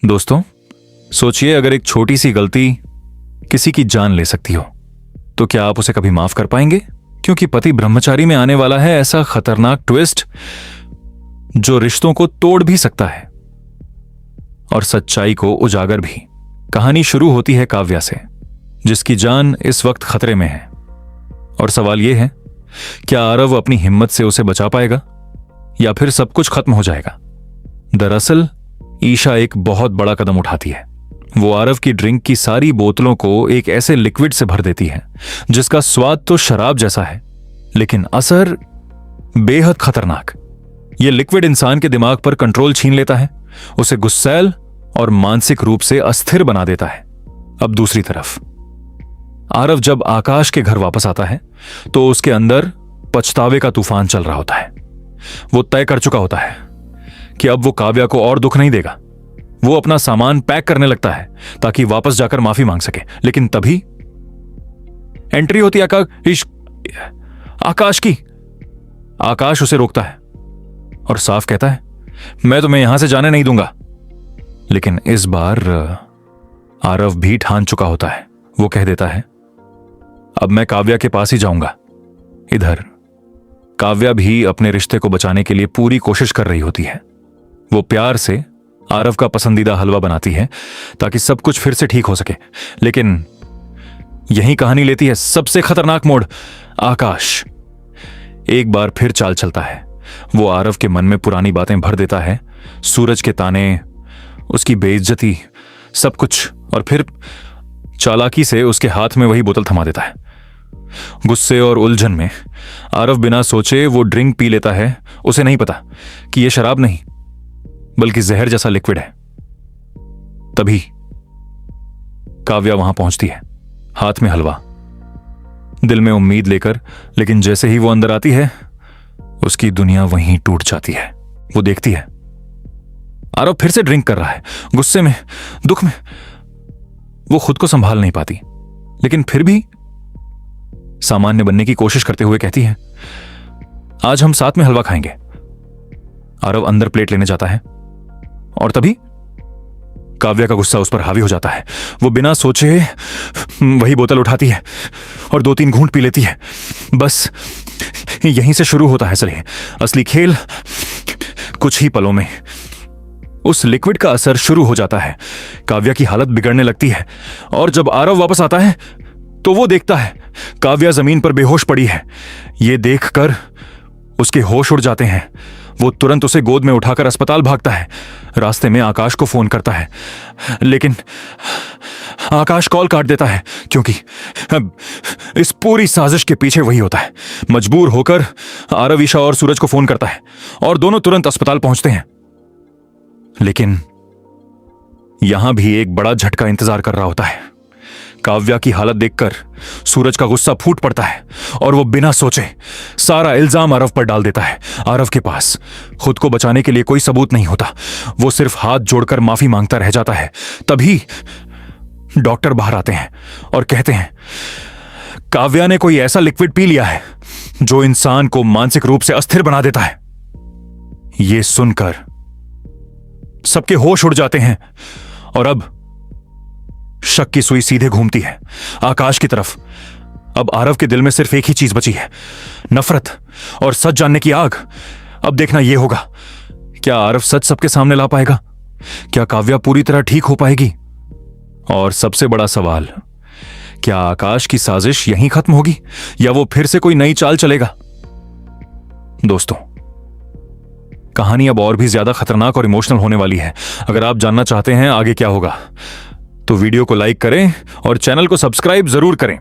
दोस्तों, सोचिए अगर एक छोटी सी गलती किसी की जान ले सकती हो तो क्या आप उसे कभी माफ कर पाएंगे? क्योंकि पति ब्रह्मचारी में आने वाला है ऐसा खतरनाक ट्विस्ट जो रिश्तों को तोड़ भी सकता है और सच्चाई को उजागर भी। कहानी शुरू होती है काव्या से, जिसकी जान इस वक्त खतरे में है। और सवाल यह है, क्या आरव अपनी हिम्मत से उसे बचा पाएगा या फिर सब कुछ खत्म हो जाएगा? दरअसल ईशा एक बहुत बड़ा कदम उठाती है। वो आरव की ड्रिंक की सारी बोतलों को एक ऐसे लिक्विड से भर देती है जिसका स्वाद तो शराब जैसा है, लेकिन असर बेहद खतरनाक। यह लिक्विड इंसान के दिमाग पर कंट्रोल छीन लेता है, उसे गुस्सैल और मानसिक रूप से अस्थिर बना देता है। अब दूसरी तरफ आरव जब आकाश के घर वापस आता है तो उसके अंदर पछतावे का तूफान चल रहा होता है। वो तय कर चुका होता है कि अब वो काव्या को और दुख नहीं देगा। वो अपना सामान पैक करने लगता है ताकि वापस जाकर माफी मांग सके, लेकिन तभी एंट्री होती है आकाश की। आकाश उसे रोकता है और साफ कहता है, मैं तुम्हें यहां से जाने नहीं दूंगा। लेकिन इस बार आरव भी ठान चुका होता है। वो कह देता है, अब मैं काव्या के पास ही जाऊंगा। इधर काव्या भी अपने रिश्ते को बचाने के लिए पूरी कोशिश कर रही होती है। वो प्यार से आरव का पसंदीदा हलवा बनाती है ताकि सब कुछ फिर से ठीक हो सके, लेकिन यही कहानी लेती है सबसे खतरनाक मोड़। आकाश एक बार फिर चाल चलता है। वो आरव के मन में पुरानी बातें भर देता है, सूरज के ताने, उसकी बेइज्जती, सब कुछ, और फिर चालाकी से उसके हाथ में वही बोतल थमा देता है। गुस्से और उलझन में आरव बिना सोचे वो ड्रिंक पी लेता है। उसे नहीं पता कि यह शराब नहीं बल्कि जहर जैसा लिक्विड है। तभी काव्या वहां पहुंचती है, हाथ में हलवा, दिल में उम्मीद लेकर। लेकिन जैसे ही वो अंदर आती है उसकी दुनिया वहीं टूट जाती है। वो देखती है आरव फिर से ड्रिंक कर रहा है। गुस्से में, दुख में वो खुद को संभाल नहीं पाती, लेकिन फिर भी सामान्य बनने की कोशिश करते हुए कहती है, आज हम साथ में हलवा खाएंगे। आरव अंदर प्लेट लेने जाता है और तभी काव्या का गुस्सा उस पर हावी हो जाता है। वो बिना सोचे वही बोतल उठाती है और 2-3 घूंट पी लेती है। बस यहीं से शुरू होता है असली खेल। कुछ ही पलों में उस लिक्विड का असर शुरू हो जाता है। काव्या की हालत बिगड़ने लगती है और जब आरव वापस आता है तो वो देखता है काव्या जमीन पर बेहोश पड़ी है। ये देखकर उसके होश उड़ जाते हैं। वो तुरंत उसे गोद में उठाकर अस्पताल भागता है। रास्ते में आकाश को फोन करता है, लेकिन आकाश कॉल काट देता है क्योंकि इस पूरी साजिश के पीछे वही होता है। मजबूर होकर आरव ईशा और सूरज को फोन करता है और दोनों तुरंत अस्पताल पहुंचते हैं। लेकिन यहां भी एक बड़ा झटका इंतजार कर रहा होता है। काव्या की हालत देखकर सूरज का गुस्सा फूट पड़ता है और वो बिना सोचे सारा इल्जाम आरव पर डाल देता है। आरव के पास खुद को बचाने के लिए कोई सबूत नहीं होता। वो सिर्फ हाथ जोड़कर माफी मांगता रह जाता है। तभी डॉक्टर बाहर आते हैं और कहते हैं, काव्या ने कोई ऐसा लिक्विड पी लिया है जो इंसान को मानसिक रूप से अस्थिर बना देता है। यह सुनकर सबके होश उड़ जाते हैं और अब शक की सुई सीधे घूमती है आकाश की तरफ। अब आरव के दिल में सिर्फ एक ही चीज बची है, नफरत और सच जानने की आग। अब देखना यह होगा, क्या आरव सच सबके सामने ला पाएगा? क्या काव्या पूरी तरह ठीक हो पाएगी? और सबसे बड़ा सवाल, क्या आकाश की साजिश यहीं खत्म होगी या वो फिर से कोई नई चाल चलेगा? दोस्तों, कहानी अब और भी ज्यादा खतरनाक और इमोशनल होने वाली है। अगर आप जानना चाहते हैं आगे क्या होगा तो वीडियो को लाइक करें और चैनल को सब्सक्राइब जरूर करें।